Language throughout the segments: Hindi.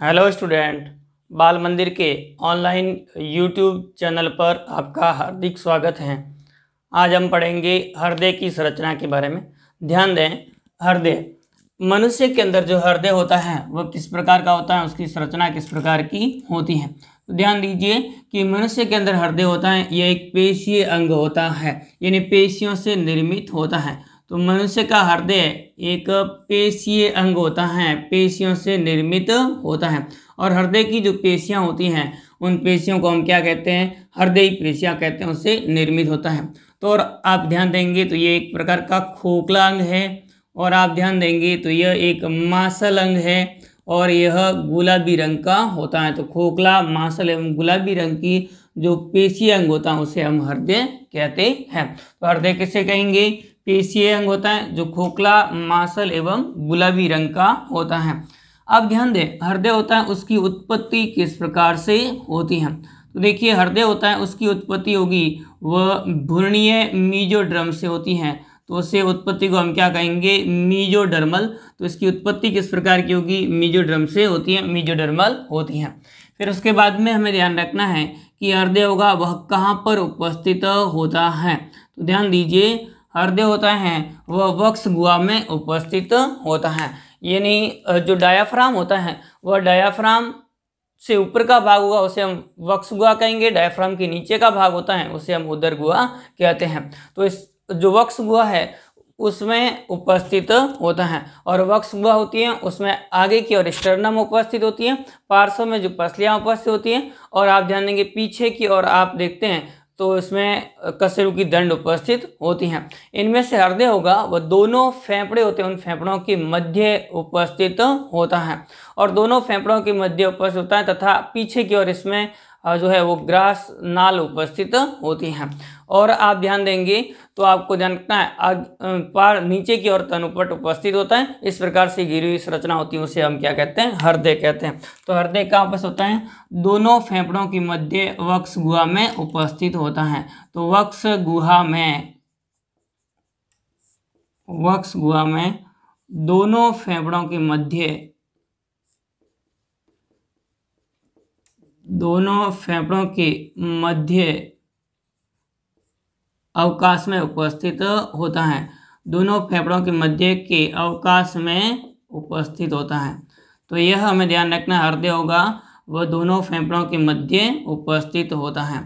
हेलो स्टूडेंट, बाल मंदिर के ऑनलाइन यूट्यूब चैनल पर आपका हार्दिक स्वागत है। आज हम पढ़ेंगे हृदय की संरचना के बारे में। ध्यान दें, हृदय मनुष्य के अंदर जो हृदय होता है वह किस प्रकार का होता है, उसकी संरचना किस प्रकार की होती है। तो ध्यान दीजिए कि मनुष्य के अंदर हृदय होता है, यह एक पेशीय अंग होता है, यानी पेशियों से निर्मित होता है। तो मनुष्य का हृदय एक पेशीय अंग होता है, पेशियों से निर्मित होता है। और हृदय की जो पेशियां होती हैं उन पेशियों को हम क्या कहते हैं, हृदय पेशियां कहते हैं, उससे निर्मित होता है। तो और आप ध्यान देंगे तो ये एक प्रकार का खोखला अंग है, और आप ध्यान देंगे तो यह एक मांसल अंग है, और यह गुलाबी रंग का होता है। तो खोखला, मांसल एवं गुलाबी रंग की जो पेशीय अंग होता है उसे हम हृदय कहते हैं। तो हृदय किसे कहेंगे, पेशीय अंग होता है जो खोखला, मांसल एवं गुलाबी रंग का होता है। अब ध्यान दें, हृदय होता है उसकी उत्पत्ति किस प्रकार से होती है। तो देखिए, हृदय होता है उसकी उत्पत्ति होगी वह भ्रूणीय मीजोडर्म से होती है। तो उससे उत्पत्ति को हम क्या कहेंगे, मीजोडर्मल। तो इसकी उत्पत्ति किस प्रकार की होगी, मीजोडर्म से होती है, मीजोडर्मल होती है। फिर उसके बाद में हमें ध्यान रखना है कि हृदय होगा वह कहाँ पर उपस्थित होता है। तो ध्यान दीजिए, हृदय होता है वह वक्ष गुहा में उपस्थित होता है, यानी जो डायाफ्राम होता है वह डायाफ्राम से ऊपर का भाग होगा उसे हम वक्ष गुहा कहेंगे, डायाफ्राम के नीचे का भाग होता है उसे हम उदर गुहा कहते हैं। तो इस जो वक्ष गुहा है उसमें उपस्थित होता है, और वक्ष गुहा होती है उसमें आगे की ओर स्टर्नम उपस्थित होती है, पार्श्व में जो पसलियाँ उपस्थित होती हैं, और आप ध्यान देंगे पीछे की ओर आप देखते हैं तो इसमें कशेरु की दंड उपस्थित होती हैं। इनमें से हृदय होगा वह दोनों फेफड़े होते हैं उन फेफड़ों के मध्य उपस्थित होता है, और दोनों फेफड़ों के मध्य उपस्थित होता है, तथा पीछे की ओर इसमें जो है वो ग्रास नाल उपस्थित होती हैं। और आप ध्यान देंगे तो आपको ध्यान रखना है पार नीचे की ओर तनुपट उपस्थित होता है। इस प्रकार से घिरी हुई संरचना होती है उसे हम क्या कहते हैं, हृदय कहते हैं। तो हृदय कहाँ पर होता है, दोनों फेफड़ों के मध्य वक्ष गुहा में उपस्थित होता है। तो वक्ष गुहा में दोनों फेफड़ों के मध्य अवकाश में उपस्थित होता है, दोनों फेफड़ों के मध्य के अवकाश में उपस्थित होता है। तो यह हमें ध्यान रखना, हृदय होगा वह दोनों फेफड़ों के मध्य उपस्थित होता है।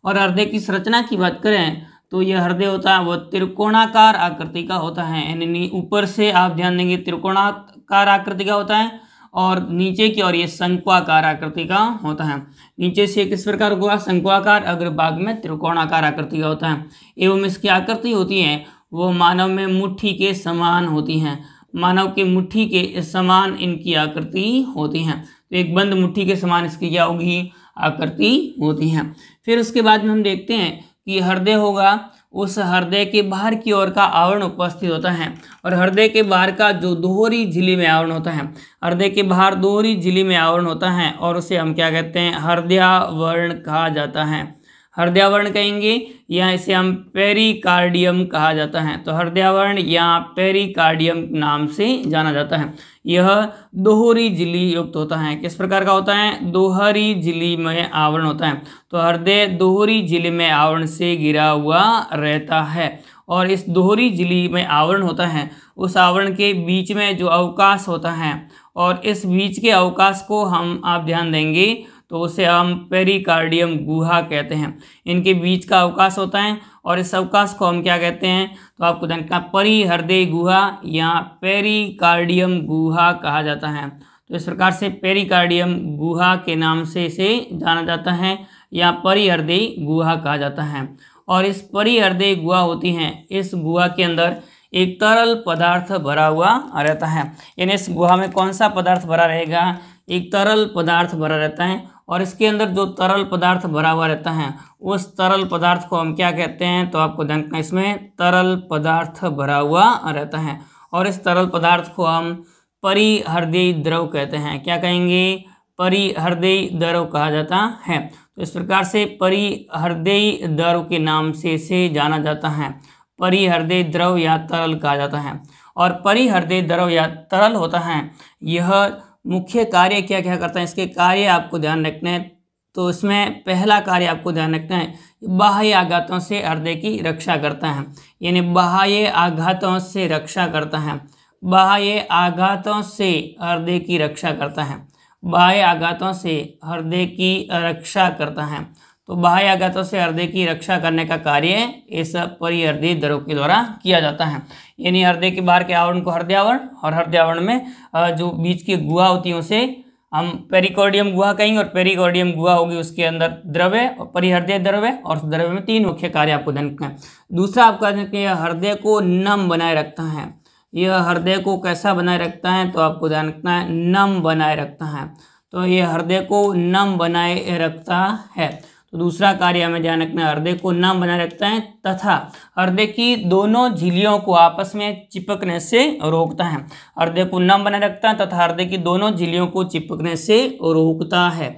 और हृदय की संरचना की बात करें तो यह हृदय होता है वह त्रिकोणाकार आकृति का होता है, यानी ऊपर से आप ध्यान देंगे त्रिकोणाकार आकृति का होता है, और नीचे की ओर ये शंक्वाकार आकृति का होता है। नीचे से किस प्रकार हुआ, शंक्वाकार, अग्रभाग में त्रिकोणाकार आकृति का होता है। एवं इसकी आकृति होती है वो मानव में मुट्ठी के समान होती हैं, मानव के मुट्ठी के समान इनकी आकृति होती हैं। तो एक बंद मुट्ठी के समान इसकी क्या होगी, आकृति होती है। फिर उसके बाद में हम देखते हैं कि हृदय होगा उस हृदय के बाहर की ओर का आवरण उपस्थित होता है, और हृदय के बाहर का जो दोहरी झिल्ली में आवरण होता है, हृदय के बाहर दोहरी झिल्ली में आवरण होता है, और उसे हम क्या कहते हैं, हृदयावरण कहा जाता है। हृदयावरण कहेंगे या इसे हम पेरिकार्डियम कहा जाता है। तो हृदयावरण या पेरिकार्डियम नाम से जाना जाता है। यह दोहरी झिल्ली युक्त होता है। किस प्रकार का होता है, दोहरी झिल्ली में आवरण होता है। तो हृदय दोहरी झिल्ली में आवरण से घिरा हुआ रहता है, और इस दोहरी झिल्ली में आवरण होता है उस आवरण के बीच में जो अवकाश होता है, और इस बीच के अवकाश को हम आप ध्यान देंगे तो उसे हम पेरिकार्डियम गुहा कहते हैं। इनके बीच का अवकाश होता है, और इस अवकाश को हम क्या कहते हैं, तो आपको जानना, परिहृदय गुहा या पेरिकार्डियम गुहा कहा जाता है। तो इस प्रकार से पेरिकार्डियम गुहा के नाम से इसे जाना जाता है, या परिहृदय गुहा कहा जाता है। और इस परिहृदय गुहा होती है, इस गुहा के अंदर एक तरल पदार्थ भरा हुआ रहता है। यानी इस गुहा में कौन सा पदार्थ भरा रहेगा, एक तरल पदार्थ भरा रहता है, और इसके अंदर जो तरल पदार्थ भरा हुआ रहता है उस तरल पदार्थ को हम क्या कहते हैं, तो आपको ध्यान रखना, इसमें तरल पदार्थ भरा हुआ रहता है, और इस तरल पदार्थ को हम परिहृदय द्रव कहते हैं। क्या कहेंगे, परिहृदय द्रव कहा जाता है। तो इस प्रकार से परिहृदय द्रव के नाम से इसे जाना जाता है, परिहृदय द्रव या तरल कहा जाता है। और परिहृदय द्रव या तरल होता है यह मुख्य कार्य क्या क्या करता है, इसके कार्य आपको ध्यान रखना है। तो इसमें पहला कार्य आपको ध्यान रखना है, बाह्य आघातों से हृदय की रक्षा करता है, यानी बाह्य आघातों से रक्षा करता है, बाह्य आघातों से हृदय की रक्षा करता है, बाह्य आघातों से हृदय की रक्षा करता है। तो बाह्य आघातों से हृदय की रक्षा करने का कार्य इस परिहृदयी द्रव के द्वारा किया जाता है, यानी हृदय के बाहर के आवरण को हृदय आवरण, और हृदय आवरण में जो बीच की गुहा होती है उसे हम पेरिकार्डियम गुहा कहेंगे, और पेरिकार्डियम गुहा होगी उसके अंदर द्रव्य और परिहृदय द्रव्य, और उस द्रव्य में 3 मुख्य कार्य आपको ध्यान रखना है। दूसरा आपका हृदय को नम बनाए रखता है। यह हृदय को कैसा बनाए रखता है, तो आपको ध्यान रखना है नम बनाए रखता है। तो यह हृदय को नम बनाए रखता है। तो दूसरा कार्य हमें ध्यान रखना है, हृदय को नम बनाए रखता है तथा हृदय की दोनों झिल्लियों को आपस में चिपकने से रोकता है। हृदय को नम बनाए रखता है तथा हृदय की दोनों झिल्लियों को चिपकने से रोकता है।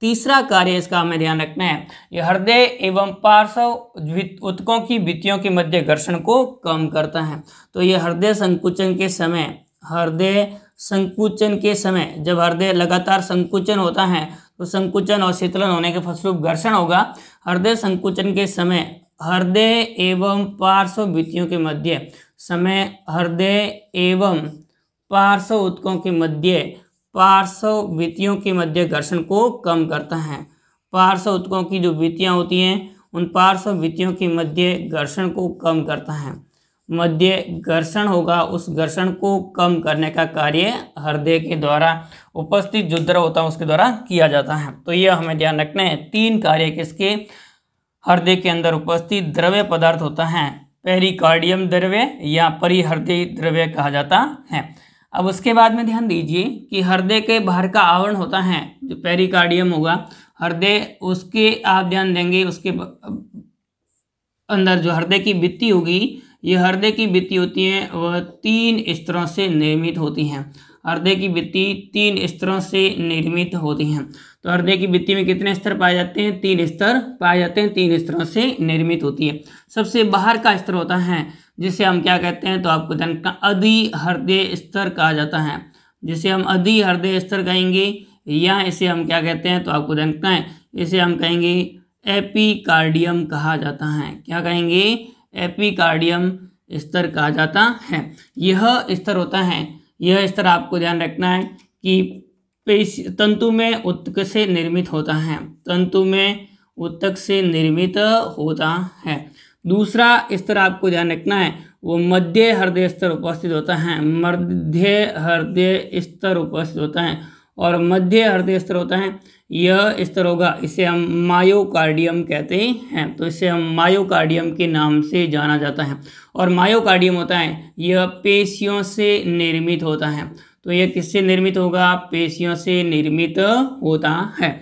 तीसरा कार्य इसका हमें ध्यान रखना है, यह हृदय एवं पार्श्व ऊतकों की भित्तियों के मध्य घर्षण को कम करता है। तो यह हृदय संकुचन के समय, जब हृदय लगातार संकुचन होता है तो संकुचन और शीतलन होने के फलस्वरूप घर्षण होगा। हृदय संकुचन के समय हृदय एवं पार्श्व भित्तियों के मध्य हृदय एवं पार्श्व ऊतकों के मध्य घर्षण को कम करता है। पार्श्व ऊतकों की जो भित्तियां होती हैं उन पार्श्व भित्तियों के मध्य घर्षण को कम करता है। मध्य घर्षण होगा, उस घर्षण को कम करने का कार्य हृदय के द्वारा उपस्थित जो द्रव होता है उसके द्वारा किया जाता है। तो यह हमें ध्यान रखना है, 3 कार्य किसके, हृदय के अंदर उपस्थित द्रव्य पदार्थ होता है पेरिकार्डियम द्रव्य या परिहृदयी द्रव्य कहा जाता है। अब उसके बाद में ध्यान दीजिए कि हृदय के बाहर का आवरण होता है जो पेरिकार्डियम होगा, हृदय उसके आप ध्यान देंगे उसके अंदर जो हृदय की भित्ति होगी, ये हृदय की भित्ति होती है वह 3 स्तरों से निर्मित होती हैं। हृदय की भित्ति 3 स्तरों से निर्मित होती हैं। तो हृदय की भित्ति में कितने स्तर पाए जाते हैं, 3 स्तर पाए जाते हैं, 3 स्तरों से निर्मित होती है। सबसे बाहर का स्तर होता है जिसे हम क्या कहते हैं, तो आपको ध्यान रखना अधि हृदय स्तर कहा जाता है, जिसे हम अधि हृदय स्तर कहेंगे, या इसे हम क्या कहते हैं, तो आपको ध्यान रखना है इसे हम कहेंगे एपिकार्डियम कहा जाता है। क्या कहेंगे, एपिकार्डियम स्तर कहा जाता है। यह स्तर होता है, यह स्तर आपको ध्यान रखना है कि तंतु में ऊतक से निर्मित होता है, तंतु में ऊतक से निर्मित होता है। दूसरा स्तर आपको ध्यान रखना है वो मध्य हृदय स्तर उपस्थित होता है, मध्य हृदय स्तर उपस्थित होता है, और मध्य हृदय स्तर होता है यह स्तर होगा, इसे हम मायोकार्डियम कहते हैं। तो इसे हम मायोकार्डियम के नाम से जाना जाता है। और मायोकार्डियम होता है यह पेशियों से निर्मित होता है। तो यह किससे निर्मित होगा, पेशियों से निर्मित होता है।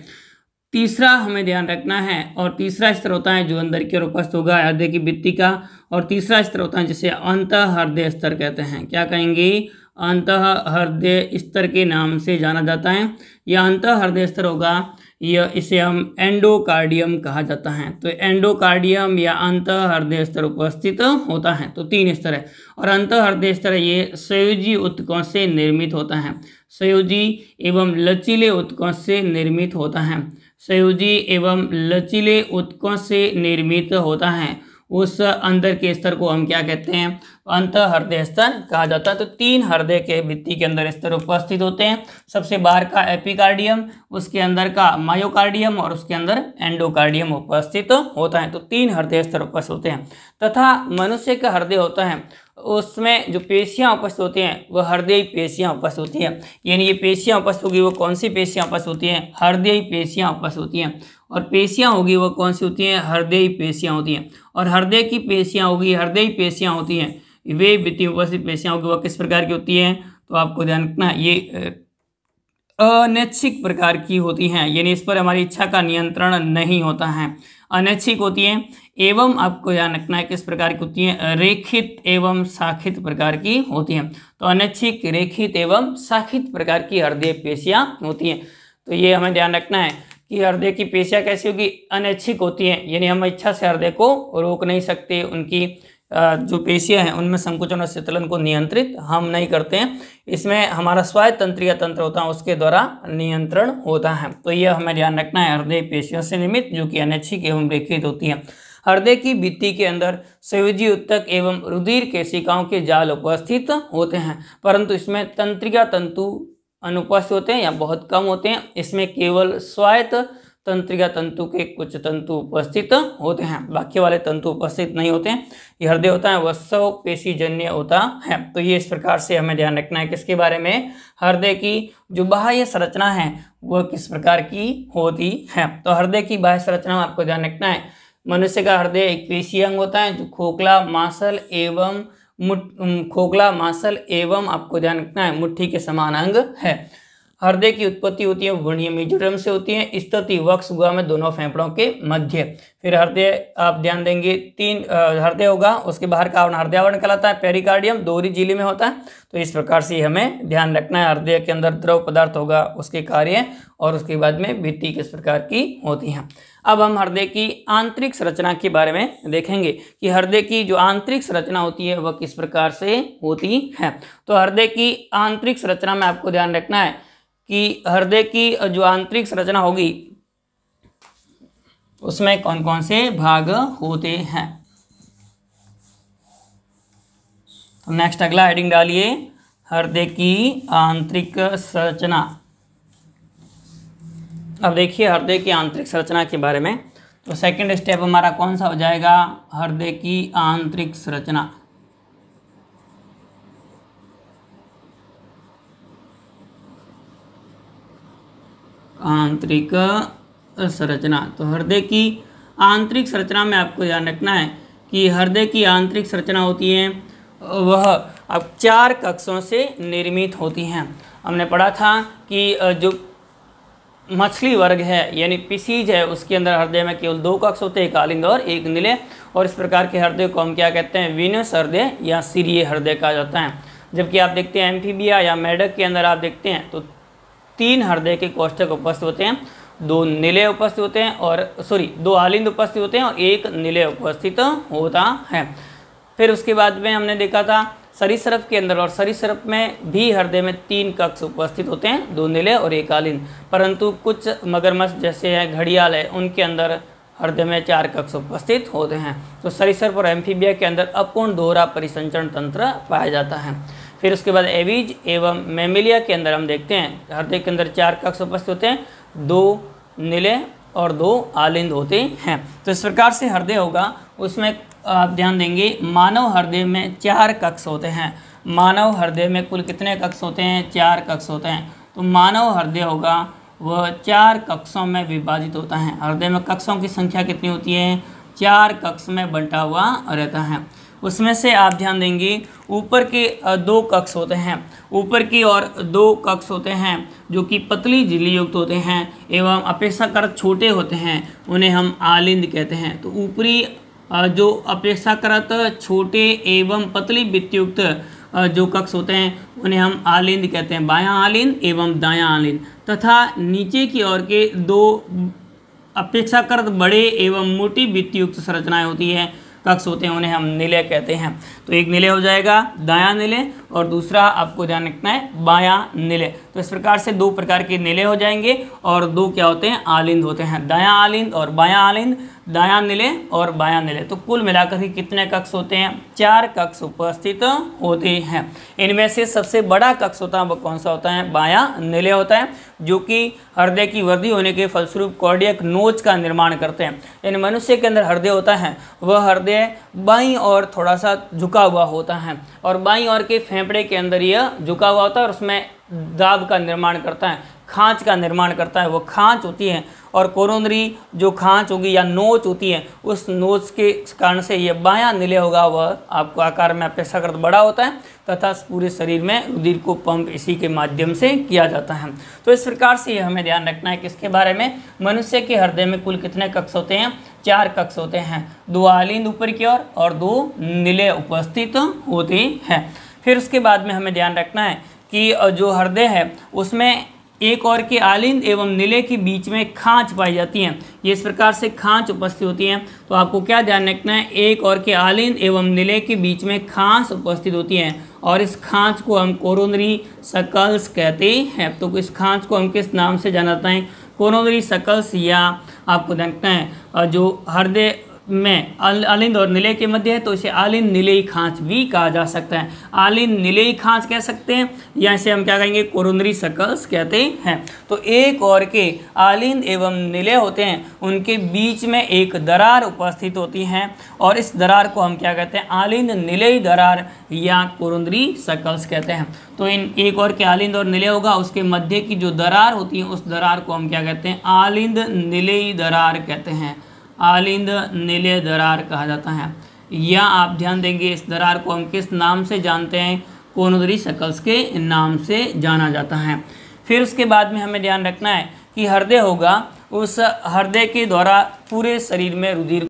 तीसरा हमें ध्यान रखना है, और तीसरा स्तर होता है जो अंदर की ओर उपस्थित होगा हृदय की भित्ति का, और तीसरा स्तर होता है जिसे अंतः हृदय स्तर कहते हैं। क्या कहेंगे, अंतः हृदय स्तर के नाम से जाना जाता है। यह अंतः हृदय स्तर होगा, यह इसे हम एंडोकार्डियम कहा जाता है। तो एंडोकार्डियम या अंतः हृदय स्तर उपस्थित होता है। तो 3 स्तर है, और अंतः हृदय स्तर ये संयोजी ऊतकों से निर्मित होता है, संयोजी एवं लचीले ऊतकों से निर्मित होता है, संयोजी एवं लचीले ऊतकों से निर्मित होता है। उस अंदर के स्तर को हम क्या कहते हैं, अंतः हृदय स्तर कहा जाता है। तो 3 हृदय के भित्ति के अंदर स्तर उपस्थित होते हैं, सबसे बाहर का एपिकार्डियम, उसके अंदर का मायोकार्डियम, और उसके अंदर एंडोकार्डियम उपस्थित होता है। तो 3 हृदय स्तर उपस्थित होते हैं। तथा मनुष्य का हृदय होता है उसमें जो पेशियां उपस्थित होती हैं वह हृदयी पेशियां उपस्थित होती हैं। यानी ये पेशियां उपस्थित होगी वो कौन सी पेशियां उपस्थित होती हैं, हृदयी पेशियां उपस्थित होती हैं। और पेशियां होगी वो कौन सी होती हैं, हृदयी पेशियां होती हैं। और हृदय की पेशियां होगी, हृदयी पेशियां होती हैं, वे भित्ति उपस्थित पेशियां होगी वह किस प्रकार की होती हैं, तो आपको ध्यान रखना ये अनैच्छिक प्रकार की होती हैं, यानी इस पर हमारी इच्छा का नियंत्रण नहीं होता है, अनैच्छिक होती हैं। एवं आपको ध्यान रखना है किस प्रकार की होती हैं, रेखित एवं शाखित प्रकार की होती हैं। तो अनैच्छिक, रेखित एवं शाखित प्रकार की हृदय पेशियां होती हैं। तो ये हमें ध्यान रखना है कि हृदय की पेशियां कैसी होगी, अनैच्छिक होती हैं, यानी हम इच्छा से हृदय को रोक नहीं सकते, उनकी जो पेशियां हैं उनमें संकुचन और शीतलन को नियंत्रित हम नहीं करते हैं, इसमें हमारा स्वायत्त तंत्रिका तंत्र होता है उसके द्वारा नियंत्रण होता है। तो यह हमें ध्यान रखना है, हृदय पेशियों से निर्मित जो कि अनैच्छिक एवं रेखित होती हैं। हृदय की भित्ति के अंदर संयोजी उत्तक एवं रुधिर केशिकाओं के जाल उपस्थित होते हैं, परंतु इसमें तंत्रिका तंतु अनुपस्थित होते हैं या बहुत कम होते हैं। इसमें केवल स्वायत्त तंत्रिका तंतु के कुछ तंतु उपस्थित होते हैं, बाकी वाले तंतु उपस्थित नहीं होते हैं। ये हृदय होता है वह स्व पेशीजन्य होता है। तो ये इस प्रकार से हमें ध्यान रखना है किसके बारे में, हृदय की जो बाह्य संरचना है वह किस प्रकार की होती है। तो हृदय की बाह्य संरचना में आपको ध्यान रखना है, मनुष्य का हृदय एक पेशीय अंग होता है जो खोखला मांसल एवं आपको ध्यान रखना है मुट्ठी के समान अंग है। हृदय की उत्पत्ति होती है वर्णीय मेजोरम से होती है, स्थिति वक्ष गुहा में दोनों फेफड़ों के मध्य। फिर हृदय आप ध्यान देंगे 3 हृदय होगा, उसके बाहर का आवरण हृदय आवरण कहलाता है, पेरिकार्डियम दोहरी झिल्ली में होता है। तो इस प्रकार से हमें ध्यान रखना है, हृदय के अंदर द्रव पदार्थ होगा उसके कार्य और उसके बाद में भित्ति किस प्रकार की होती है। अब हम हृदय की आंतरिक संरचना के बारे में देखेंगे कि हृदय की जो आंतरिक संरचना होती है वह किस प्रकार से होती है। तो हृदय की आंतरिक संरचना में आपको ध्यान रखना है कि हृदय की जो आंतरिक संरचना होगी उसमें कौन कौन से भाग होते हैं। तो नेक्स्ट अगला हेडिंग डालिए, हृदय की आंतरिक संरचना। अब देखिए हृदय की आंतरिक संरचना के बारे में। तो सेकंड स्टेप हमारा कौन सा हो जाएगा, हृदय की आंतरिक संरचना। आंतरिक संरचना, तो हृदय की आंतरिक संरचना में आपको ध्यान रखना है कि हृदय की आंतरिक संरचना होती है वह अब 4 कक्षों से निर्मित होती हैं। हमने पढ़ा था कि जो मछली वर्ग है यानी पिसीज है उसके अंदर हृदय में केवल 2 कक्ष होते हैं, एक आलिंद और एक निलय। और इस प्रकार के हृदय को हम क्या कहते हैं, वीनस हृदय या सीरिय हृदय कहा जाता है। जबकि आप देखते हैं एम्फीबिया या मेढक के अंदर आप देखते हैं तो 3 हृदय के कोष्ठक उपस्थित होते हैं, 2 निलय उपस्थित होते हैं और 2 आलिंद उपस्थित होते हैं और 1 निलय उपस्थित होता है। फिर उसके बाद में हमने देखा था सरीसृप के अंदर, और सरीसृप में भी हृदय में 3 कक्ष उपस्थित होते हैं, 2 निलय और 1 आलिंद। परंतु कुछ मगरमच्छ जैसे है घड़ियाल है उनके अंदर हृदय में 4 कक्ष उपस्थित होते हैं। तो सरीसृप और एम्फीबिया के अंदर अपूर्ण दोहरा परिसंचरण तंत्र पाया जाता है। फिर उसके बाद एवीज एवं मैमेलिया के अंदर हम देखते हैं हृदय के अंदर 4 कक्ष उपस्थित होते हैं, 2 निलय और 2 आलिंद होते हैं। तो इस प्रकार से हृदय होगा, उसमें आप ध्यान देंगे मानव हृदय में 4 कक्ष होते हैं। मानव हृदय में कुल कितने कक्ष होते हैं, 4 कक्ष होते हैं। तो मानव हृदय होगा वह 4 कक्षों में विभाजित होता है। हृदय में कक्षों की संख्या कितनी होती है, 4 कक्ष में बंटा हुआ रहता है। उसमें से आप ध्यान देंगे ऊपर के 2 कक्ष होते हैं, ऊपर की ओर 2 कक्ष होते हैं जो कि पतली झिल्ली युक्त होते हैं एवं अपेक्षाकृत छोटे होते हैं, उन्हें हम आलिंद कहते हैं। तो ऊपरी जो अपेक्षाकृत छोटे एवं पतली भित्तियुक्त जो कक्ष होते हैं उन्हें हम आलिंद कहते हैं, बायां आलिंद एवं दायां आलिंद। तथा नीचे की ओर के 2 अपेक्षाकृत बड़े एवं मोटी भित्तियुक्त संरचनाएं होती है, कक्ष होते हैं, उन्हें हम निलय कहते हैं। तो एक निलय हो जाएगा दायां निलय और दूसरा आपको ध्यान रखना है बायां निलय। तो इस प्रकार से 2 प्रकार के निलय हो जाएंगे और 2 क्या होते हैं, आलिंद होते हैं, दायां आलिंद और बायां आलिंद, दायां निलय और बायां निलय। तो कुल मिलाकर के कितने कक्ष होते हैं, 4 कक्ष उपस्थित होते हैं। इनमें से सबसे बड़ा कक्ष होता है वो कौन सा होता है, बायां निलय होता है, जो कि हृदय की वृद्धि होने के फलस्वरूप कार्डियक नोच का निर्माण करते हैं। यानी मनुष्य के अंदर हृदय होता है वह हृदय बाईं ओर थोड़ा सा झुका हुआ होता है और बाईं ओर के फेफड़े के अंदर यह झुका हुआ होता है और उसमें दाब का निर्माण करता है, खांच का निर्माण करता है। वो खांच होती है और कोरोनरी जो खांच होगी या नोच होती है उस नोच के कारण से ये बायां निलय होगा वह आपको आकार में अपेक्षाकृत बड़ा होता है तथा पूरे शरीर में रुधिर को पंप इसी के माध्यम से किया जाता है। तो इस प्रकार से ये हमें ध्यान रखना है किसके बारे में, मनुष्य के हृदय में कुल कितने कक्ष होते हैं, 4 कक्ष होते हैं, 2 आलिंद ऊपर की ओर और 2 निलय उपस्थित होते हैं। फिर उसके बाद में हमें ध्यान रखना है कि जो हृदय है उसमें एक और के आलिंद एवं निलय के बीच में खांच पाई जाती है। ये इस प्रकार से खांच उपस्थित होती है। तो आपको क्या ध्यान रखना है, एक और के आलिंद एवं निलय के बीच में खांच उपस्थित होती है और इस खांच को हम कोरोनरी सकल्स कहते हैं। तो इस खांच को हम किस नाम से जाना जाता है, कोरोनरी सकल्स, या आपको देखना है जो हृदय में आलिंद और निलय के मध्य है तो इसे आलिंद निलयी खांच भी कहा जा सकता है। आलिंद निलयी खांच कह सकते हैं या इसे हम क्या कहेंगे, कोरोनरी सकल्स कहते हैं। तो एक और के आलिंद एवं निलय होते हैं, उनके बीच में एक दरार उपस्थित होती है और इस दरार को हम क्या कहते हैं, आलिंद निलयी दरार या कोरोनरी सकल्स कहते हैं। तो इन एक और के आलिंद और निलय होगा, उसके मध्य की जो दरार होती है उस दरार को हम क्या कहते हैं, आलिंद निलयी दरार कहते हैं। आलिंद निलय दरार कहा जाता है। या आप ध्यान देंगे इस दरार को हम किस नाम से जानते हैं, कोरोनरी सकल्स के नाम से जाना जाता है। फिर उसके बाद में हमें ध्यान रखना है कि हृदय होगा, उस हृदय के द्वारा पूरे शरीर में रुधिर,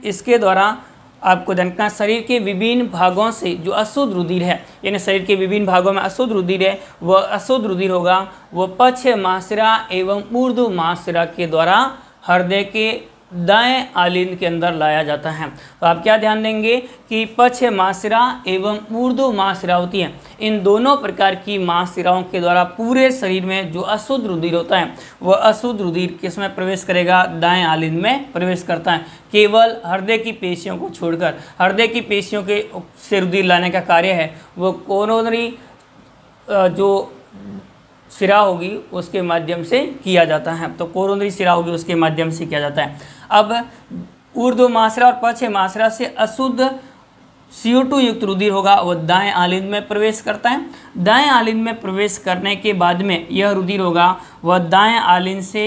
इसके द्वारा आपको देखना शरीर के विभिन्न भागों से जो अशुद्ध रुधिर है, यानी शरीर के विभिन्न भागों में अशुद्ध रुधिर है, वह अशुद्ध रुधिर होगा वह पश्च मासिरा एवं ऊर्ध्व मासिरा के द्वारा हृदय के दाएं आलिंद के अंदर लाया जाता है। तो आप क्या ध्यान देंगे कि पश्च मासिरा एवं ऊर्ध्व मासिरा होती है, इन दोनों प्रकार की मासिराओं के द्वारा पूरे शरीर में जो अशुद्ध रुधिर होता है वह अशुद्ध रुधिर किस में प्रवेश करेगा, दाएं आलिंद में प्रवेश करता है। केवल हृदय की पेशियों को छोड़कर, हृदय की पेशियों के से रुधिर लाने का कार्य है वो कोरोनरी जो सिरा होगी उसके माध्यम से किया जाता है। तो कोरोनरी सिरा होगी उसके माध्यम से किया जाता है। अब ऊर्ध्व मासिरा और पश्च मासिरा से अशुद्ध CO2 युक्त रुधिर होगा वह दाएं आलिंद में प्रवेश करता है। दाएं आलिंद में प्रवेश करने के बाद में यह रुधिर होगा वह दाएं आलिंद से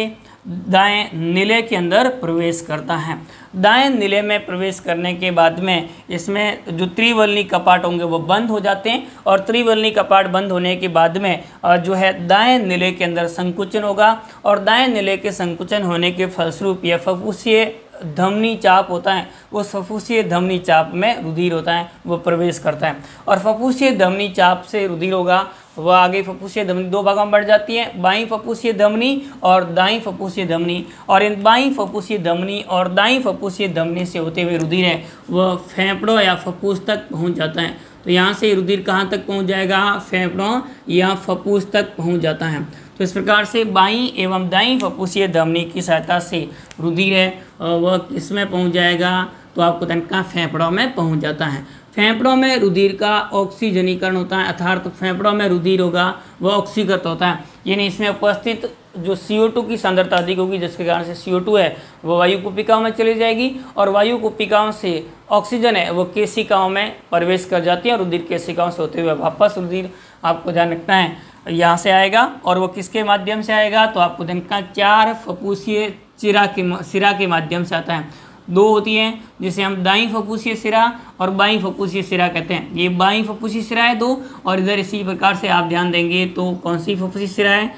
दाएं निलय के अंदर प्रवेश करता है। दाएं निलय में प्रवेश करने के बाद में इसमें जो त्रिवलनी कपाट होंगे वो बंद हो जाते हैं और त्रिवलनी कपाट बंद होने के बाद में जो है दाएं निलय के अंदर संकुचन होगा और दाएं निलय के संकुचन होने के फलस्वरूप यह फुफ्फुसीय धमनी चाप होता है, वो फुफ्फुसीय धमनी चाप में रुधिर होता है वो प्रवेश करता है और फुफ्फुसीय धमनी चाप से रुधिर होगा वह आगे फुफ्फुसीय धमनी दो भागों में बढ़ जाती है, बाईं फुफ्फुसीय धमनी और दाईं फुफ्फुसीय धमनी, और इन बाईं फुफ्फुसीय धमनी और दाईं फुफ्फुसीय धमनी से होते हुए रुधिर है वह फेफड़ों या फुफ्फुस तक पहुंच जाता है। तो यहाँ से रुधिर कहाँ तक पहुँच जाएगा, फेफड़ों या फुफ्फुस तक पहुँच जाता है। तो इस प्रकार से बाईं एवं दाईं फुफ्फुसीय धमनी की सहायता से रुधिर है वह किस में पहुँच जाएगा, तो आपको तनका फेफड़ों में पहुँच जाता है। फेफड़ों में रुधिर का ऑक्सीजनीकरण होता है, अर्थात फेफड़ों में रुधिर होगा वह ऑक्सीकृत होता है, यानी इसमें उपस्थित जो CO2 की सांद्रता अधिक होगी जिसके कारण से CO2 है वो वायु कुपिकाओं में चली जाएगी और वायु कुपिकाओं से ऑक्सीजन है वो केशिकाओं में प्रवेश कर जाती है और रुधिर केशिकाओं से होते हुए वापस रुधिर आपको ध्यान रखना है यहाँ से आएगा और वो किसके माध्यम से आएगा, तो आपको ध्यान रखना चार फुफ्फुसीय सिरा के माध्यम से आता है। दो होती हैं जिसे हम दाईं फुफ्फुसीय सिरा और बाईं फुफ्फुसीय सिरा कहते हैं। ये बाईं फुफ्फुसीय सिरा है दो, और इधर इसी प्रकार से आप ध्यान देंगे तो कौन सी फुफ्फुसीय सिरा है,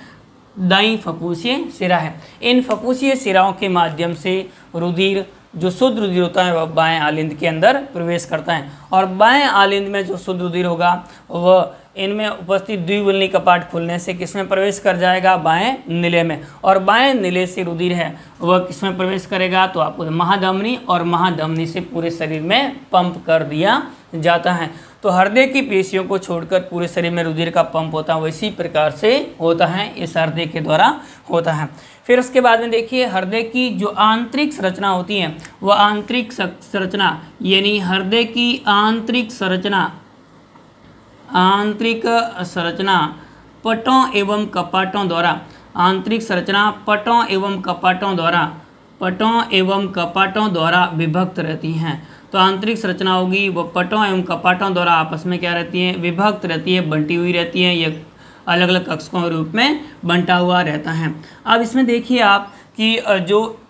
दाईं फुफ्फुसीय सिरा है। इन फुफ्फुसीय सिराओं के माध्यम से रुधिर जो शुद्ध रुधिर होता है वह बाएं आलिंद के अंदर प्रवेश करता है और बाएं आलिंद में जो शुद्ध रुधिर होगा वह इनमें उपस्थित द्विवल्नी कपाट खुलने से किसमें प्रवेश कर जाएगा, बाएं निलय में, और बाएं निलय से रुधिर है वह किसमें प्रवेश करेगा, तो आपको महाधमनी, और महाधमनी से पूरे शरीर में पंप कर दिया जाता है। तो हृदय की पेशियों को छोड़कर पूरे शरीर में रुधिर का पंप होता है, वो इसी प्रकार से होता है, इस हृदय के द्वारा होता है। फिर उसके बाद में देखिए हृदय की जो आंतरिक संरचना होती है वह आंतरिक संरचना यानी हृदय की आंतरिक संरचना पटों एवं कपाटों द्वारा, आंतरिक संरचना पटों एवं कपाटों द्वारा विभक्त रहती हैं। तो आंतरिक संरचना होगी वो पटों एवं कपाटों द्वारा आपस में क्या रहती है, विभक्त रहती है, बंटी हुई रहती है, ये अलग अलग कक्षों के रूप में बंटा हुआ रहता है। अब इसमें देखिए आप कि जो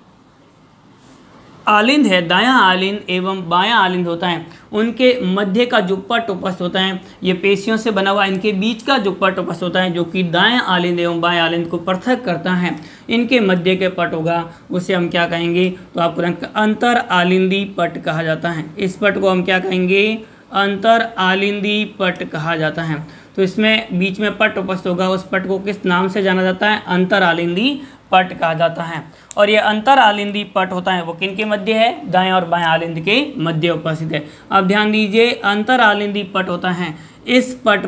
आलिंद है, दायां आलिंद एवं बायां आलिंद होता है, उनके मध्य का जो पट उपस्थित होता है ये पेशियों से बना हुआ, इनके बीच का जो पट उपस्थित होता है जो कि दायां आलिंद एवं बायां आलिंद को पृथक करता है, इनके मध्य के पट होगा उसे हम क्या कहेंगे, तो आपको अंतर आलिंदी पट कहा जाता है। इस पट को हम क्या कहेंगे, अंतर आलिंदी पट कहा जाता है। तो इसमें बीच में पट उपस्थित होगा, उस पट को किस नाम से जाना जाता है? अंतर आलिंदी पट कहा जाता है। और ये अंतर आलिंदी पट होता है वो किन के मध्य है? दाएं और बाएं आलिंद के मध्य उपस्थित है। अब ध्यान दीजिए, अंतर आलिंदी पट होता है, इस पट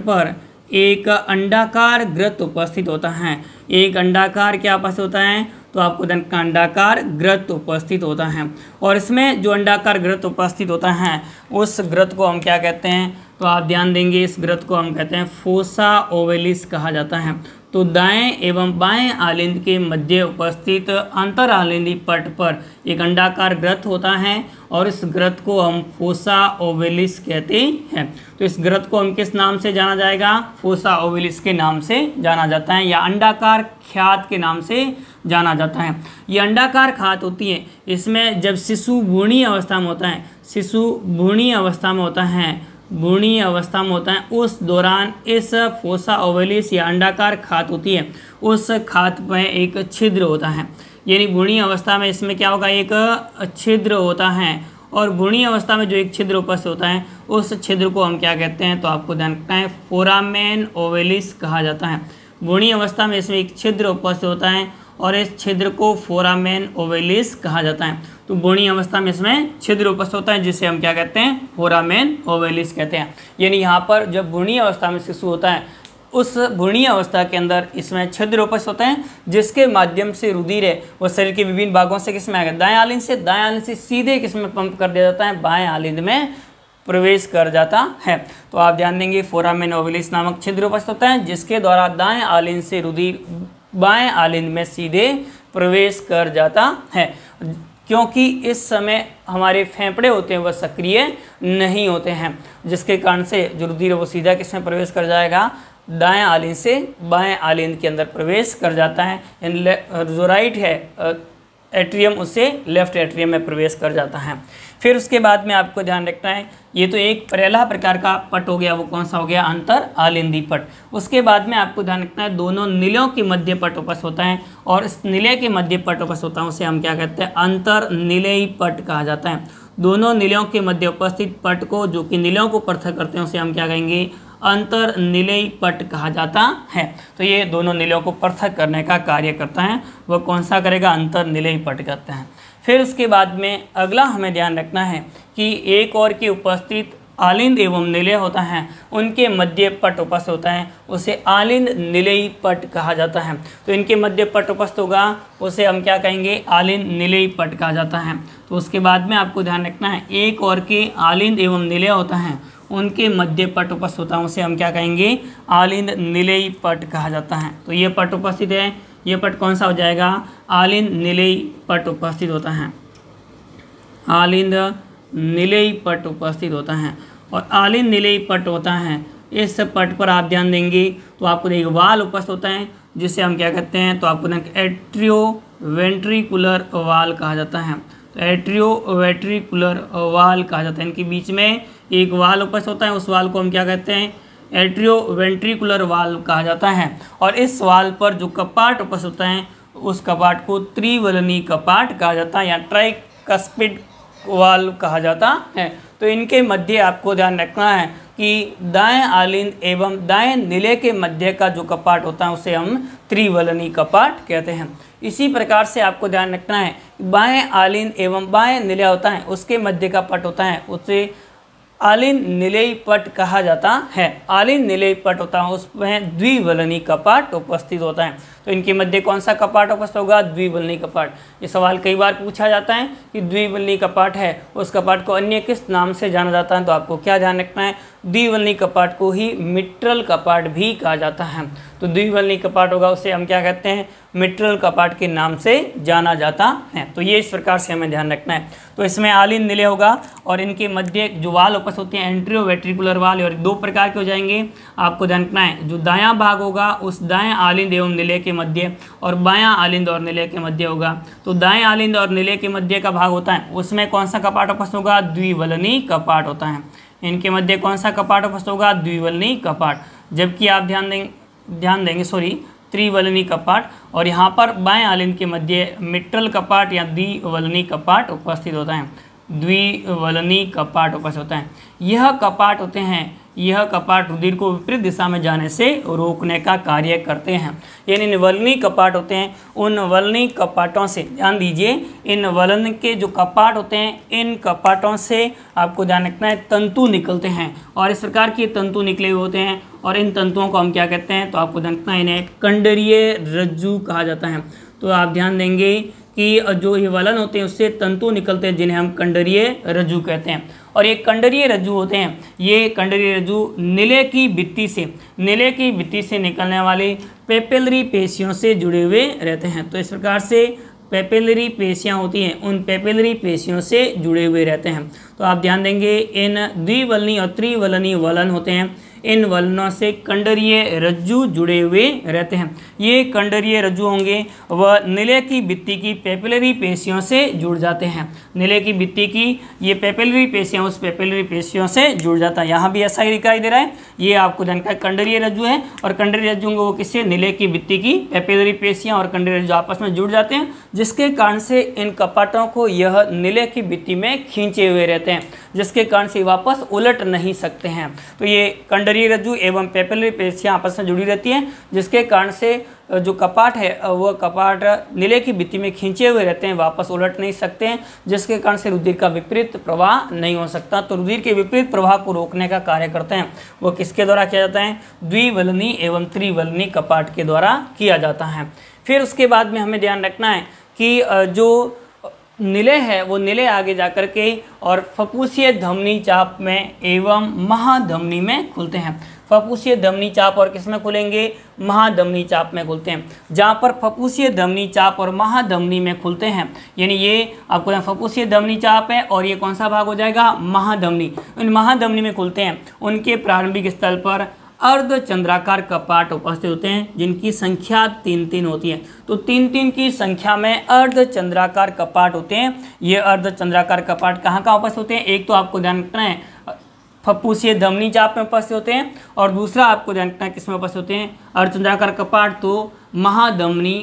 पर एक अंडाकार ग्रत उपस्थित होता है। एक अंडाकार क्या उपस्थित होता है? तो आपको अंडाकार ग्रत उपस्थित होता है। और इसमें जो अंडाकार ग्रत उपस्थित होता है उस ग्रत को हम क्या कहते हैं? तो आप ध्यान देंगे, इस ग्रत को हम कहते हैं फोसा ओवेलिस कहा जाता है। तो दाएं एवं बाएं आलिंद के मध्य उपस्थित अंतर आलिंदी पट पर एक अंडाकार ग्रत होता है और इस ग्रत को हम फोसा ओवेलिस कहते हैं। तो इस ग्रत को हम किस नाम से जाना जाएगा? फोसा ओवेलिस के नाम से जाना जाता है या अंडाकार ख्यात के नाम से जाना जाता है। ये अंडाकार खात होती है, इसमें जब शिशु भ्रूणीय अवस्था में होता है, भ्रूणीय अवस्था में होता है, उस दौरान इस फोसा ओवेलिस या अंडाकार खात होती है, उस खात में एक छिद्र होता है। यानी भ्रूणीय अवस्था में इसमें क्या होगा? एक छिद्र होता है। और भ्रूणीय अवस्था में जो एक छिद्र उपस्थित होता है उस छिद्र को हम क्या कहते हैं? तो आपको ध्यान रखना है, फोरामेन ओवेलिस कहा जाता है। भ्रूणीय अवस्था में इसमें एक छिद्र उपस्थित होता है और इस छिद्र को फोरामेन ओवेलिस कहा जाता है। तो भ्रूणीय अवस्था में इसमें छिद्र उपस्थित होता है जिसे हम क्या कहते हैं? फोरामेन ओवेलिस कहते हैं। यानी यहाँ पर जब भ्रूणीय अवस्था में शिशु होता है उस भ्रूणीय अवस्था के अंदर इसमें छिद्र उपस्थित होते हैं जिसके माध्यम से रुधिर है वो शरीर के विभिन्न भागों से किसमें आएगा? दाएं आलिंद से सीधे किसमें पंप कर दिया जाता है? बाएं आलिंद में प्रवेश कर जाता है। तो आप ध्यान देंगे, फोरामेन ओवेलिस नामक छिद्र उपस्थित होता है जिसके द्वारा दाएं आलिंद से रुधिर बाएं आलिंद में सीधे प्रवेश कर जाता है। क्योंकि इस समय हमारे फेफड़े होते हैं वह सक्रिय नहीं होते हैं, जिसके कारण से जो रुधिर वो सीधा किसमें प्रवेश कर जाएगा? दाएं आलिंद से बाएं आलिंद के अंदर प्रवेश कर जाता है। जो राइट है एट्रियम उससे लेफ्ट एट्रियम में प्रवेश कर जाता है। फिर उसके बाद में आपको ध्यान रखना है, ये तो एक पहला प्रकार का पट हो गया, वो कौन सा हो गया? अंतर आलिंदी पट। उसके बाद में आपको ध्यान रखना है, दोनों नीलों के मध्य पट उपस्थित होता है और इस नीले के मध्य पट उपस्थित होता है उसे हम क्या कहते हैं? अंतर नीलेयी पट कहा जाता है। दोनों नीलों के मध्य उपस्थित पट को, जो कि नीलों को पृथक करते हैं, उसे हम क्या कहेंगे? अंतर नीलेयी पट कहा जाता है। तो ये दोनों नीलों को पृथक करने का कार्य करता है, वह कौन सा करेगा? अंतर नीलेयी पट करते हैं। फिर उसके बाद में अगला हमें ध्यान रखना है कि एक और के उपस्थित आलिंद एवं निलय होता है, उनके मध्य पट उपस्थित होता है, उसे आलिंद निलयी पट कहा जाता है। तो इनके मध्य पट उपस्थित होगा उसे हम क्या कहेंगे? आलिंद निलयी पट कहा जाता है। तो उसके बाद में आपको ध्यान रखना है, एक और के आलिंद एवं निलय होता है, उनके मध्य पट उपस्थित होता है, उसे हम क्या कहेंगे? आलिंद निलयी पट कहा जाता है। तो ये पट उपस्थित है, ये पट कौन सा हो जाएगा? आलिंद निलयी पट उपस्थित होता है, आलिंद निलयी पट उपस्थित होता है। और आलिंद निलयी पट होता है, इस पट पर आप ध्यान देंगे तो आपको एक वाल उपस्थित होता है जिसे हम क्या कहते हैं? तो आपको एट्रियो वेंट्रिकुलर वाल कहा जाता है। तो एट्रियो वेंट्रिकुलर वाल कहा जाता है, इनके बीच में एक वाल उपस्थित होता है, उस वाल को हम क्या कहते हैं? एट्रियो वेंट्रिकुलर वाल कहा जाता है। और इस वाल पर जो कपाट उपस्थित होता है उस कपाट को त्रिवलनी कपाट कहा जाता है या ट्राइकस्पिड वाल कहा जाता है। तो इनके मध्य आपको ध्यान रखना है कि दाएं आलिंद एवं दाएं निलय के मध्य का जो कपाट होता है उसे हम त्रिवलनी कपाट कहते हैं। इसी प्रकार से आपको ध्यान रखना है, बाएं आलिंद एवं बाएं निलय होता है उसके मध्य का पट होता है उसे आलिंद निलयी पट कहा जाता है। आलिंद निलयी पट होता है उसमें द्विवलनी कपाट उपस्थित होता है। तो इनके मध्य कौन सा कपाट उपस्थित होगा? द्विवलनी कपाट। ये सवाल कई बार पूछा जाता है कि द्विवलनी कपाट है, उस कपाट को अन्य किस नाम से जाना जाता है? तो आपको क्या ध्यान रखना है, द्विवलनी कपाट को ही मिट्रल कपाट भी कहा जाता है। तो द्विवलनी कपाट होगा उसे हम क्या कहते हैं? मिट्रल कपाट के नाम से जाना जाता है। तो ये इस प्रकार से हमें ध्यान रखना है। तो इसमें आलिंद निलय होगा और इनके मध्य जो वाल उपस्थित होते हैं एंट्रियो वेंट्रिकुलर वाल, और दो प्रकार के हो जाएंगे। आपको ध्यान रखना है, जो दायां भाग होगा उस दाएं आलिंद एवं निलय के मध्य और बायां आलिंद और निलय के मध्य होगा। तो दाएं आलिंद और निलय के मध्य का भाग होता है उसमें कौन सा कपाट उपस्थित होगा? द्विवलनी कपाट होता है। इनके मध्य कौन सा कपाट उपस्थित होगा? द्विवलनी कपाट। जबकि आप ध्यान देंगे त्रिवलनी कपाट, और यहाँ पर बाएं आलिंद के मध्य मिट्रल कपाट या द्विवलनी कपाट उपस्थित होता है। द्विवलनी कपाट उपस्थित होता है। यह कपाट होते हैं, यह कपाट रुधिर को विपरीत दिशा में जाने से रोकने का कार्य करते हैं। यानी निवलनी कपाट होते हैं, उन वलनी कपाटों से ध्यान दीजिए, इन वलन के जो कपाट होते हैं, इन कपाटों से आपको ध्यान रखना है तंतु निकलते हैं, और इस प्रकार के तंतु निकले हुए होते हैं, और इन तंतुओं को हम क्या कहते हैं, तो आपको ध्यान रखना है इन्हें कंडरीय रज्जु कहा जाता है। तो आप ध्यान देंगे कि जो ये वलन होते हैं उससे तंतु निकलते हैं जिन्हें हम कंडरीय रज्जु कहते हैं। और ये कंडरीय रज्जु होते हैं, ये कंडरीय रज्जु नीले की भित्ति से निकलने वाली पेपिलरी पेशियों से जुड़े हुए रहते हैं। तो इस प्रकार से पेपिलरी पेशियाँ होती हैं, उन पेपिलरी पेशियों से जुड़े हुए रहते हैं। तो आप ध्यान देंगे इन द्विवलनी और त्रिवलनी वलन होते हैं, इन वलनों से कंडरीय रज्जु जुड़े हुए रहते हैं। ये कंडरीय रज्जु होंगे वह नीले की भित्ति की पेपिलरी पेशियों से जुड़ जाते हैं। नीले की भित्ति की ये पेपिलरी पेशियाँ उस पेपिलरी पेशियों से जुड़ जाता है। यहाँ भी ऐसा ही दिखाई दे रहा है, ये आपको जानकारी कंडरीय रज्जु है, और कंडरीय रज्जु होंगे वो किससे, नीले की भित्ति की पेपिलरी पेशियाँ और कंडरीय रज्जु आपस में जुड़ जाते हैं, जिसके कारण से इन कपाटों को यह नीले की भित्ति में खींचे हुए रहते हैं, जिसके कारण से वापस उलट नहीं सकते हैं। तो ये कंडरीय रज्जु एवं पेपिलरी पेशियाँ आपस में जुड़ी रहती हैं, जिसके कारण से जो कपाट है वह कपाट नीले की भित्ति में खींचे हुए रहते हैं, वापस उलट नहीं सकते हैं, जिसके कारण से रुधिर का विपरीत प्रवाह नहीं हो सकता। तो रुधिर के विपरीत प्रवाह को रोकने का कार्य करते हैं वो किसके द्वारा किया जाता है, द्विवलनी एवं त्रिवलनी कपाट के द्वारा किया जाता है। फिर उसके बाद में हमें ध्यान रखना है कि जो नीले है वो नीले आगे जाकर के और फपूसीय धमनी चाप में एवं महाधमनी में खुलते हैं। फपूसीय धमनी चाप और किस में खुलेंगे, महाधमनी चाप में खुलते हैं। जहाँ पर फपूसीय धमनी चाप और महाधमनी में खुलते हैं, यानी ये आपको फपूसीय धमनी चाप है और ये कौन सा भाग हो जाएगा, महाधमनी। इन महाधमनी में खुलते हैं, उनके प्रारंभिक स्थल पर अर्धचंद्राकार कपाट उपस्थित होते हैं, जिनकी संख्या 3-3 होती है। तो 3-3 की संख्या में अर्धचंद्राकार कपाट होते हैं। ये अर्धचंद्राकार कपाट कहाँ कहाँ उपस्थित होते हैं, एक तो आपको ध्यान रखना है फपूसीय धमनी चाप में उपस्थित होते हैं, और दूसरा आपको ध्यान रखना है किस में उपस्थित होते हैं, अर्धचंद्राकार कपाट तो महाधमनी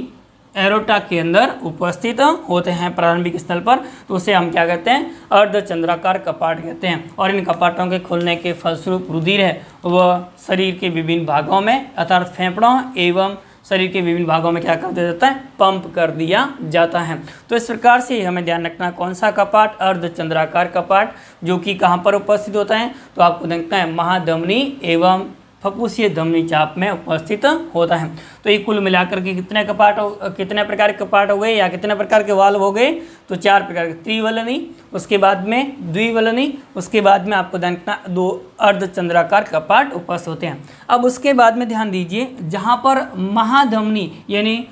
एरोटा के अंदर उपस्थित होते हैं प्रारंभिक स्थल पर। तो उसे हम क्या कहते हैं, अर्धचंद्राकार कपाट कहते हैं। और इन कपाटों के खुलने के फलस्वरूप रुधिर है वह शरीर के विभिन्न भागों में अर्थात फेफड़ों एवं शरीर के विभिन्न भागों में क्या कर दिया जाता है, पंप कर दिया जाता है। तो इस प्रकार से हमें ध्यान रखना कौन सा कपाट, अर्धचंद्राकार कपाट, जो कि कहाँ पर उपस्थित होता है, तो आपको देखना है महाधमनी एवं फपूसीय धमनी चाप में उपस्थित होता है। तो ये कुल मिलाकर के कितने प्रकार के कपाट हो गए या कितने प्रकार के वाल्व हो गए, तो 4 प्रकार के, त्रिवलनी, उसके बाद में द्विवलनी, उसके बाद में आपको ध्यान रखना 2 अर्धचंद्राकार कपाट उपस्थित होते हैं। अब उसके बाद में ध्यान दीजिए, जहाँ पर महाधमनी यानी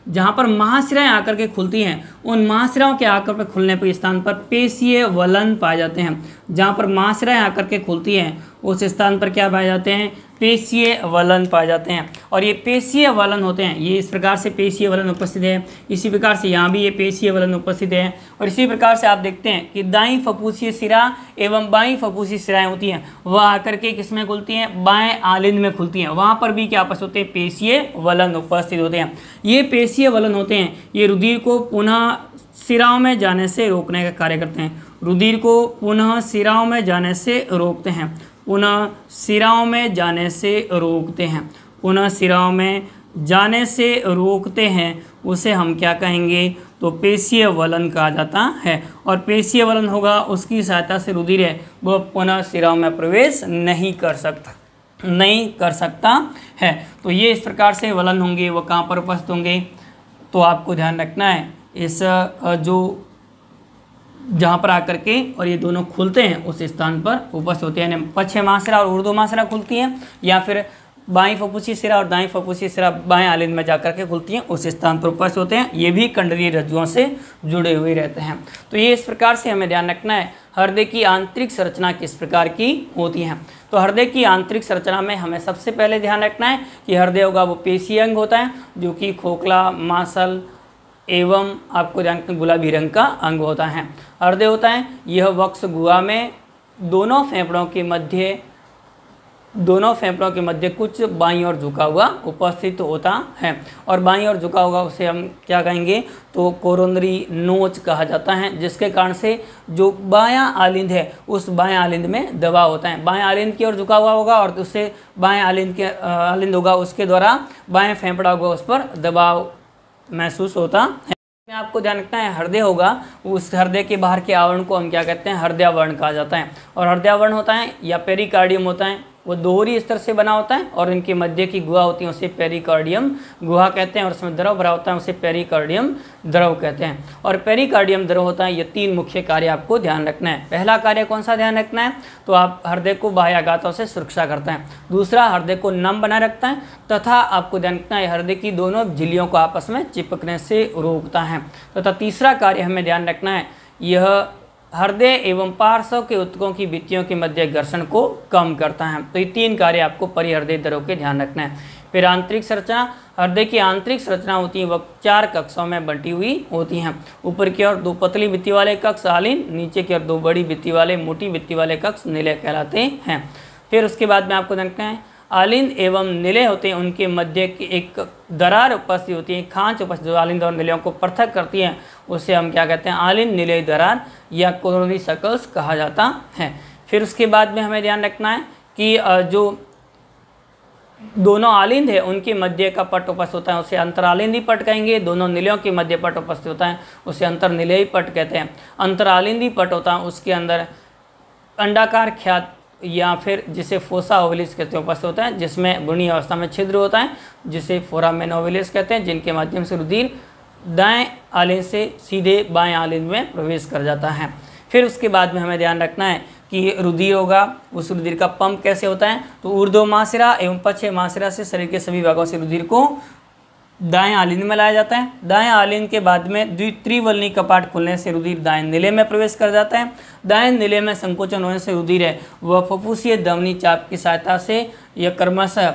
जहाँ पर महाशिराएं आकर के खुलती हैं, उन महाशिराओं के आकर पर खुलने पर स्थान पर पेशीय वलन पाए जाते हैं। जहाँ पर महाशिराएं आकर के खुलती हैं उस स्थान पर क्या पाए जाते हैं, पेशीय वलन पाए जाते हैं। और ये पेशीय वलन होते हैं, ये इस प्रकार से पेशीय वलन उपस्थित है, इसी प्रकार से यहाँ भी ये पेशीय वलन उपस्थित है। और इसी प्रकार से आप देखते हैं कि दाईं फपूसीय शिरा एवं बाईं फपूसीय शिराएं होती हैं, वह आकर के किस में खुलती हैं, बाएं आलिंद में खुलती हैं। वहाँ पर भी क्या उपस्थित होते हैं, पेशीय वलन उपस्थित होते हैं। ये पेशीय वलन होते हैं, ये रुधिर को पुनः शिराओं में जाने से रोकने का कार्य करते हैं। रुधिर को पुनः शिराओं में जाने से रोकते हैं, पुनः शिराओं में जाने से रोकते हैं, पुनः शिराओं में जाने से रोकते हैं। उसे हम क्या कहेंगे, तो पेशीय वलन कहा जाता है। और पेशीय वलन होगा उसकी सहायता से रुधिर है वह पुनः शिराओं में प्रवेश नहीं कर सकता है। तो ये इस प्रकार से वलन होंगे, वो कहाँ पर उपस्थित होंगे, तो आपको ध्यान रखना है इस जो जहाँ पर आकर के और ये दोनों खुलते हैं उस स्थान पर उपस्थित होते हैं। यानी पश्चिम महाशिरा और ऊर्ध्व महाशिरा खुलती हैं, या फिर बाईं फपूसीय शिरा और दाईं फपूसीय शिरा बाएं आलिंद में जाकर के खुलती हैं, उस स्थान पर उपस्थित होते हैं। ये भी कंडरीय रज्जुओं से जुड़े हुए रहते हैं। तो ये इस प्रकार से हमें ध्यान रखना है हृदय की आंतरिक संरचना किस प्रकार की होती है। तो हृदय की आंतरिक संरचना में हमें सबसे पहले ध्यान रखना है कि हृदय होगा वो पेशीय अंग होता है, जो कि खोखला, मांसल एवं आपको जानकर गुलाबी रंग का अंग होता है। हृदय होता है यह वक्ष गुहा में दोनों फेफड़ों के मध्य दोनों फेफड़ों के मध्य कुछ बाईं ओर झुका हुआ उपस्थित होता है, और बाईं ओर झुका होगा उसे हम क्या कहेंगे, तो कोरोनरी नोच कहा जाता है, जिसके कारण से जो बायां आलिंद है उस बाएं आलिंद में दबाव होता है। बाएं आलिंद की ओर झुका हुआ होगा और उससे बाएं आलिंद होगा, उसके द्वारा बाएं फेफड़ा होगा उस पर दबाव महसूस होता है। में आपको ध्यान रखना है, हृदय होगा, उस हृदय के बाहर के आवरण को हम क्या कहते हैं, हृदयावरण कहा जाता है। और हृदयावरण होता है या पेरिकार्डियम होता है, वो दोहरी स्तर से बना होता है, और इनके मध्य की गुहा होती है उसे पेरिकार्डियम गुहा कहते हैं, और उसमें द्रव भरा होता है उसे पेरिकार्डियम द्रव कहते हैं। और पेरिकार्डियम द्रव होता है, ये 3 मुख्य कार्य आपको ध्यान रखना है। पहला कार्य कौन सा ध्यान रखना है, तो आप हृदय को बाह्याघातों से सुरक्षा करता है। दूसरा, हृदय को नम बनाए रखता है, तथा आपको ध्यान रखना है हृदय की दोनों झिल्लियों को आपस में चिपकने से रोकता है। तथा तीसरा कार्य हमें ध्यान रखना है, यह हृदय एवं पार्श्व के ऊतकों की भित्तियों के मध्य घर्षण को कम करता है। तो ये 3 कार्य आपको परिहृदय द्रव के ध्यान रखना है। फिर आंतरिक संरचना, हृदय की आंतरिक संरचना होती है वह 4 कक्षों में बंटी हुई होती हैं। ऊपर की ओर 2 पतली भित्ति वाले कक्ष आलिन, नीचे की ओर 2 बड़ी भित्ति वाले मोटी भित्ति वाले कक्ष निलय कहलाते हैं। फिर उसके बाद में आपको देखना है आलिंद एवं निलय होते हैं, उनके मध्य की एक दरार उपस्थित होती है, खांच उपस्थित, जो आलिंद और निलयों को पृथक करती है उसे हम क्या कहते हैं, आलिंद निलय दरार या कोरोनरी सर्कल्स कहा जाता है। फिर उसके बाद में हमें ध्यान रखना है कि जो दोनों आलिंद है उनके मध्य का पट उपस्थित होता है उसे अंतरालिंदी पट कहेंगे। दोनों निलयों के मध्य पट उपस्थित होता है उसे अंतर्निलयी पट कहते हैं। अंतरालिंदी पट होता है उसके अंदर अंडाकार ख्यात या फिर जिसे फोसा ओवलिस कहते हैं उपस्थित होता है, जिसमें बुनी अवस्था में छिद्र होता है जिसे फोरामेन ओवलिस कहते हैं, जिनके माध्यम से रुधिर दाएं आलिंद से सीधे बाएं आलिंद में प्रवेश कर जाता है। फिर उसके बाद में हमें ध्यान रखना है कि रुधिर होगा, उस रुधिर का पंप कैसे होता है, तो ऊर्ध्व महाशिरा एवं पश्चिम महाशिरा से शरीर के सभी भागों से रुधिर को दाएं आलिंद में लाया जाता है। दाएं आलिंद के बाद में त्रिवलनी कपाट खुलने से रुधिर दाएं निलय में प्रवेश कर जाता है। दाएं निलय में संकोचन होने से रुधिर है वह फुफ्फुसीय धमनी चाप की सहायता से या क्रमशः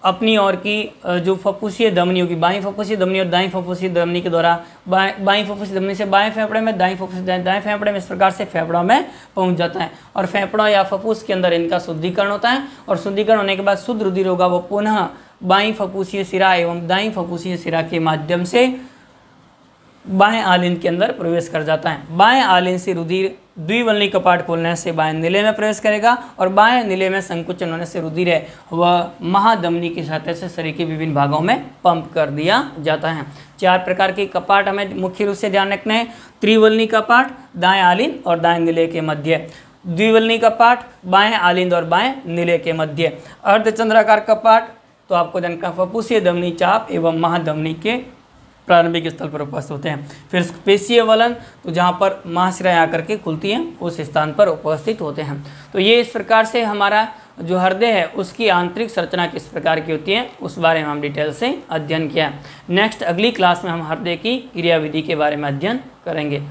अपनी ओर की जो फुफ्फुसीय धमनी होगी, बाईं फुफ्फुसीय धमनी और दाईं फुफ्फुसीय धमनी के द्वारा बाईं फुफ्फुसीय धमनी से बाएं फेफड़े में, दाईं फुफ्फुसीय दाएं फेफड़े में, इस प्रकार से फेफड़ों में पहुंच जाता है। और फेफड़ों या फुफ्फुस के अंदर इनका शुद्धिकरण होता है, और शुद्धिकरण होने के बाद शुद्ध रुधिर होगा वो पुनः बाईं फुफ्फुसीय सिरा एवं दाईं फुफ्फुसीय सिरा के माध्यम से बाएं आलिंद के अंदर प्रवेश कर जाता है। बाएं आलिंद से रुधिर द्विवलनी कपाट खोलने से बाएं निलय में प्रवेश करेगा, और बाएं निलय में संकुचन होने से रुधिर है वह महाधमनी की सहायता से शरीर के विभिन्न भागों में पंप कर दिया जाता है। 4 प्रकार के कपाट हमें मुख्य रूप से ध्यान रखना है, त्रिवलनी कपाट दाएं आलिंद और दाएं निलय के मध्य, द्विवलनी कपाट बाएं आलिंद और बाएं निलय के मध्य, अर्धचंद्राकार कपाट तो आपको जनका फुफ्फुसीय धमनी चाप एवं महाधमनी के प्रारंभिक स्थल पर उपस्थित होते हैं। फिर पेशीय वलन तो जहाँ पर महाशिराएं आकर के खुलती हैं उस स्थान पर उपस्थित होते हैं। तो ये इस प्रकार से हमारा जो हृदय है उसकी आंतरिक संरचना किस प्रकार की होती है उस बारे में हम डिटेल से अध्ययन किया है। नेक्स्ट अगली क्लास में हम हृदय की क्रियाविधि के बारे में अध्ययन करेंगे।